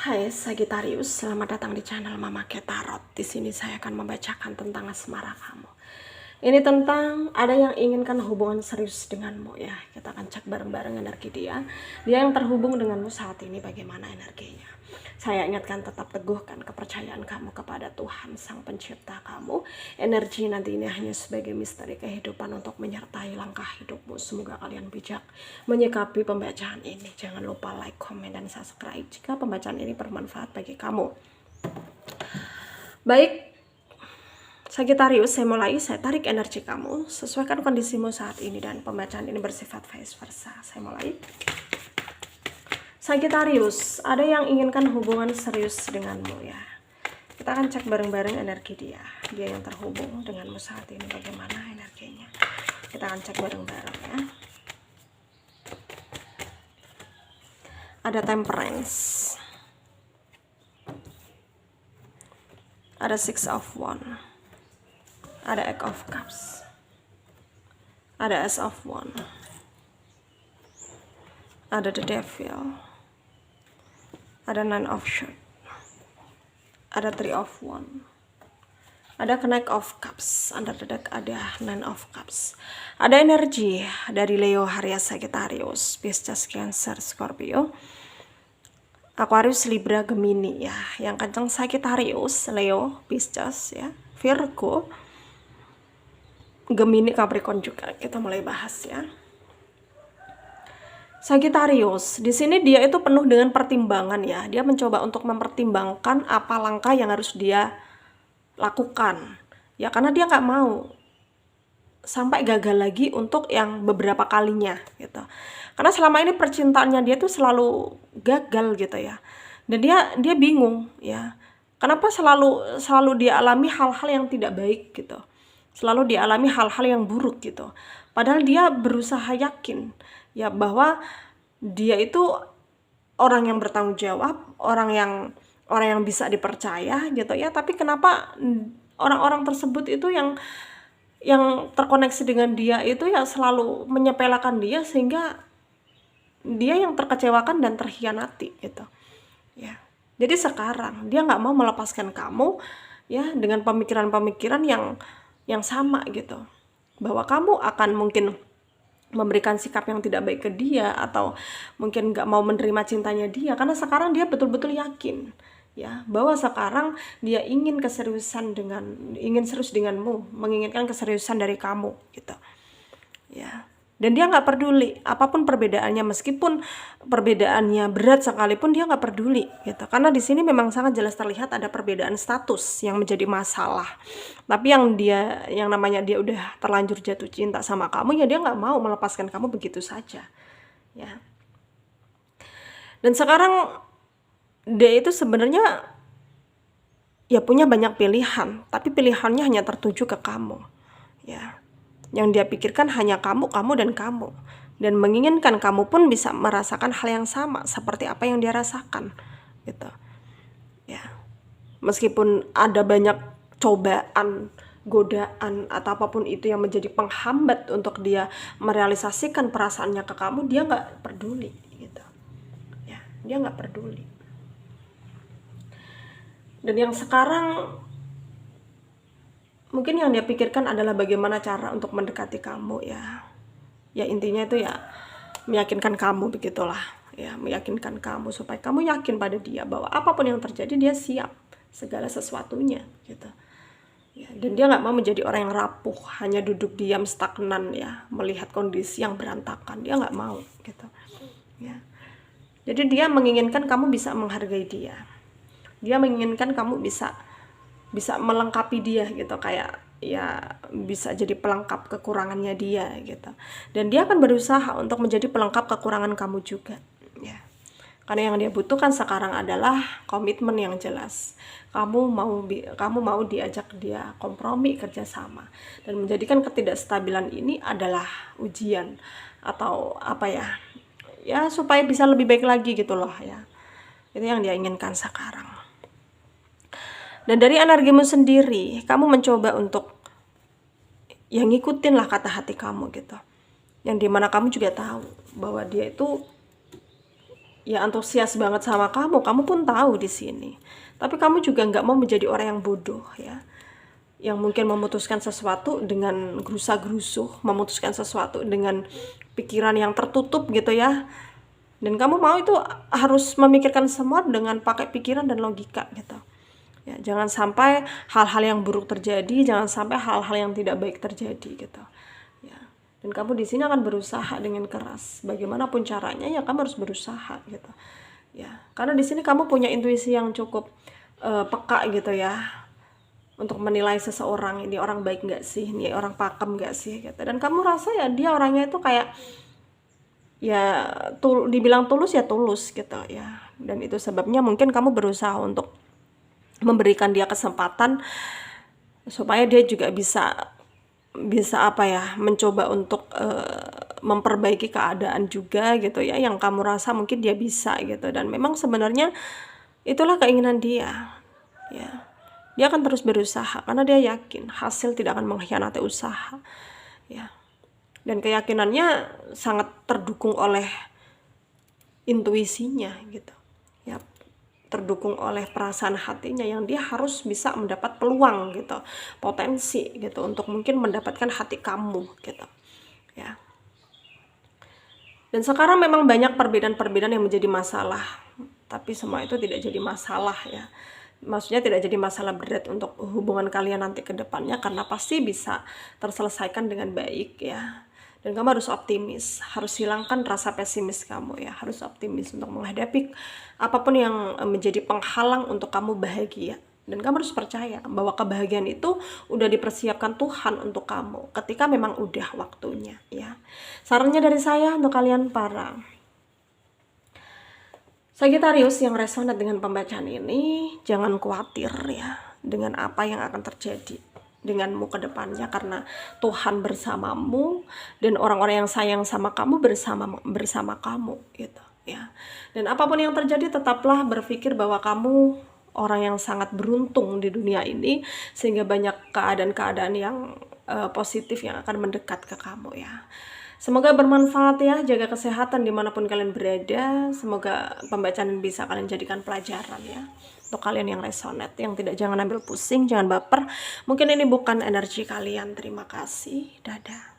Hai Sagittarius, selamat datang di channel Mama Ke Tarot. Di sini saya akan membacakan tentang asmara kamu. Ini tentang ada yang inginkan hubungan serius denganmu ya. Kita akan cek bareng-bareng energi dia. Dia yang terhubung denganmu saat ini bagaimana energinya. Saya ingatkan tetap teguhkan kepercayaan kamu kepada Tuhan Sang Pencipta kamu. Energi nanti ini hanya sebagai misteri kehidupan untuk menyertai langkah hidupmu. Semoga kalian bijak menyikapi pembacaan ini. Jangan lupa like, komen, dan subscribe jika pembacaan ini bermanfaat bagi kamu. Baik, Sagittarius, saya tarik energi kamu, sesuaikan kondisimu saat ini, dan pembacaan ini bersifat vice versa. Saya mulai. Sagittarius, ada yang inginkan hubungan serius denganmu ya. Kita akan cek bareng-bareng energi dia. Dia yang terhubung denganmu saat ini bagaimana energinya. Kita akan cek bareng-bareng ya. Ada Temperance. Ada Six of Wands. Ada Eight of Cups. Ada Ace of Wands. Ada The Devil. Ada Nine of Swords. Ada Three of Wands. Ada Knight of Cups. Under the deck ada Nine of Cups. Ada energi dari Leo, Aries, Sagittarius, Pisces, Cancer, Scorpio, Aquarius, Libra, Gemini ya. Yang kencang Sagittarius, Leo, Pisces ya, Virgo, Gemini, Capricorn juga. Kita mulai bahas ya. Sagittarius, di sini dia itu penuh dengan pertimbangan ya. Dia mencoba untuk mempertimbangkan apa langkah yang harus dia lakukan. Ya karena dia nggak mau sampai gagal lagi untuk yang beberapa kalinya gitu. Karena selama ini percintaannya dia tuh selalu gagal gitu ya. Dan dia bingung ya. Kenapa selalu dia alami hal-hal yang tidak baik gitu. Selalu dialami hal-hal yang buruk gitu. Padahal dia berusaha yakin ya bahwa dia itu orang yang bertanggung jawab, orang yang bisa dipercaya gitu ya. Tapi kenapa orang-orang tersebut itu yang terkoneksi dengan dia itu ya selalu menyepelekan dia sehingga dia yang terkecewakan dan terhianati gitu ya. Jadi sekarang dia nggak mau melepaskan kamu ya dengan pemikiran-pemikiran yang sama gitu, bahwa kamu akan mungkin memberikan sikap yang tidak baik ke dia atau mungkin nggak mau menerima cintanya dia, karena sekarang dia betul-betul yakin ya bahwa sekarang dia ingin serius denganmu, menginginkan keseriusan dari kamu gitu ya. Dan dia nggak peduli apapun perbedaannya, meskipun perbedaannya berat sekalipun dia nggak peduli gitu. Karena di sini memang sangat jelas terlihat ada perbedaan status yang menjadi masalah. Tapi yang namanya dia udah terlanjur jatuh cinta sama kamu ya, dia nggak mau melepaskan kamu begitu saja ya. Dan sekarang dia itu sebenarnya ya punya banyak pilihan, tapi pilihannya hanya tertuju ke kamu ya. Yang dia pikirkan hanya kamu dan kamu, dan menginginkan kamu pun bisa merasakan hal yang sama seperti apa yang dia rasakan gitu ya. Meskipun ada banyak cobaan, godaan atau apapun itu yang menjadi penghambat untuk dia merealisasikan perasaannya ke kamu, dia nggak peduli gitu ya. Dia nggak peduli. Dan yang sekarang mungkin yang dia pikirkan adalah bagaimana cara untuk mendekati kamu ya. Ya intinya itu ya meyakinkan kamu begitulah ya, meyakinkan kamu supaya kamu yakin pada dia bahwa apapun yang terjadi dia siap segala sesuatunya gitu ya. Dan dia nggak mau menjadi orang yang rapuh, hanya duduk diam stagnan ya, melihat kondisi yang berantakan. Dia nggak mau gitu ya. Jadi dia menginginkan kamu bisa menghargai dia. Dia menginginkan kamu bisa melengkapi dia gitu, kayak ya bisa jadi pelengkap kekurangannya dia gitu. Dan dia akan berusaha untuk menjadi pelengkap kekurangan kamu juga ya. Karena yang dia butuhkan sekarang adalah komitmen yang jelas. Kamu mau diajak dia kompromi, kerjasama, dan menjadikan ketidakstabilan ini adalah ujian atau apa ya supaya bisa lebih baik lagi gitu loh ya. Itu yang dia inginkan sekarang. Dan dari energimu sendiri, kamu mencoba untuk ya ngikutin lah kata hati kamu gitu. Yang dimana kamu juga tahu bahwa dia itu ya antusias banget sama kamu, kamu pun tahu di sini. Tapi kamu juga nggak mau menjadi orang yang bodoh ya, yang mungkin memutuskan sesuatu dengan gerusa-gerusuh, memutuskan sesuatu dengan pikiran yang tertutup gitu ya. Dan kamu mau itu harus memikirkan semua dengan pakai pikiran dan logika gitu. Ya, jangan sampai hal-hal yang buruk terjadi, jangan sampai hal-hal yang tidak baik terjadi gitu. Ya. Dan kamu di sini akan berusaha dengan keras. Bagaimanapun caranya ya kamu harus berusaha gitu. Ya, karena di sini kamu punya intuisi yang cukup peka gitu ya, untuk menilai seseorang, ini orang baik nggak sih, ini orang pakem nggak sih gitu. Dan kamu rasa ya dia orangnya itu kayak ya dibilang tulus ya tulus gitu ya. Dan itu sebabnya mungkin kamu berusaha untuk memberikan dia kesempatan supaya dia juga bisa apa ya, mencoba untuk memperbaiki keadaan juga gitu ya, yang kamu rasa mungkin dia bisa gitu. Dan memang sebenarnya itulah keinginan dia ya. Dia akan terus berusaha karena dia yakin hasil tidak akan mengkhianati usaha ya. Dan keyakinannya sangat terdukung oleh intuisinya gitu ya, terdukung oleh perasaan hatinya yang dia harus bisa mendapat peluang gitu, potensi gitu untuk mungkin mendapatkan hati kamu gitu ya. Dan sekarang memang banyak perbedaan-perbedaan yang menjadi masalah, tapi semua itu tidak jadi masalah ya. Maksudnya tidak jadi masalah berat untuk hubungan kalian nanti ke depannya, karena pasti bisa terselesaikan dengan baik ya. Dan kamu harus optimis, harus hilangkan rasa pesimis kamu ya, harus optimis untuk menghadapi apapun yang menjadi penghalang untuk kamu bahagia. Dan kamu harus percaya bahwa kebahagiaan itu udah dipersiapkan Tuhan untuk kamu ketika memang udah waktunya ya. Sarannya dari saya untuk kalian para Sagittarius yang resonat dengan pembacaan ini, jangan khawatir ya dengan apa yang akan terjadi denganmu ke depannya, karena Tuhan bersamamu dan orang-orang yang sayang sama kamu bersama kamu gitu ya. Dan apapun yang terjadi, tetaplah berpikir bahwa kamu orang yang sangat beruntung di dunia ini, sehingga banyak keadaan-keadaan yang positif yang akan mendekat ke kamu ya. Semoga bermanfaat ya, jaga kesehatan dimanapun kalian berada. Semoga pembacaan bisa kalian jadikan pelajaran ya. Untuk kalian yang resonate, yang tidak, jangan ambil pusing, jangan baper. Mungkin ini bukan energi kalian. Terima kasih, dadah.